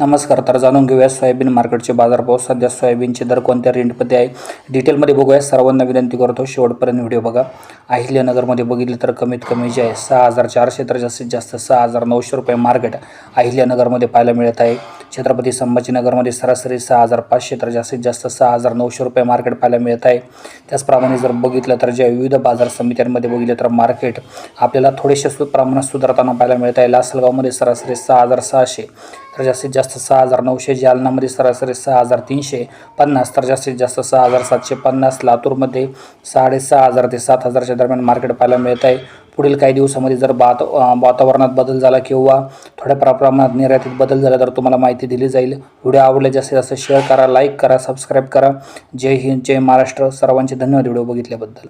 नमस्कार. तर जाणून घेऊया सोयाबीन मार्केटचे बाजारभाव. सध्या सोयाबीनचे दर कोणत्या रेंजमध्ये आहे डिटेलमध्ये बघूया. सर्वांना विनंती करतो शेवटपर्यंत व्हिडिओ बघा. अहिल्यानगरमध्ये बघितलं तर कमीत कमी जे आहे 6,400 तर जास्तीत जास्त 6,900 रुपये मार्केट अहिल्यानगरमध्ये पाहायला मिळत आहे. छत्रपती संभाजीनगरमध्ये सरासरी 6,500 तर जास्तीत जास्त 6,900 रुपये मार्केट पाहायला मिळत आहे. त्याचप्रमाणे जर बघितलं तर ज्या विविध बाजार समित्यांमध्ये बघितलं तर मार्केट आपल्याला थोडेसे प्रमाणात सुधारताना पाहायला मिळत आहे. लासलगावमध्ये सरासरी 6,600 तर जास्तीत जास्त 6,900. जालनामध्ये सरासरी 6,350 तर जास्तीत जास्त 6,750. लातूरमध्ये 6,500 ते 7,000च्या दरम्यान मार्केट पाहायला मिळत आहे. पुढील काही दिवसामध्ये जर वातावरणात बदल झाला किंवा थोड्या प्रमाणात निर्यातीत बदल झाला तर तुम्हाला माहिती दिली जाईल. व्हिडिओ आवडले जास्तीत जास्त शेअर करा, लाईक करा, सबस्क्राईब करा. जय हिंद, जय महाराष्ट्र. सर्वांचे धन्यवाद व्हिडिओ बघितल्याबद्दल.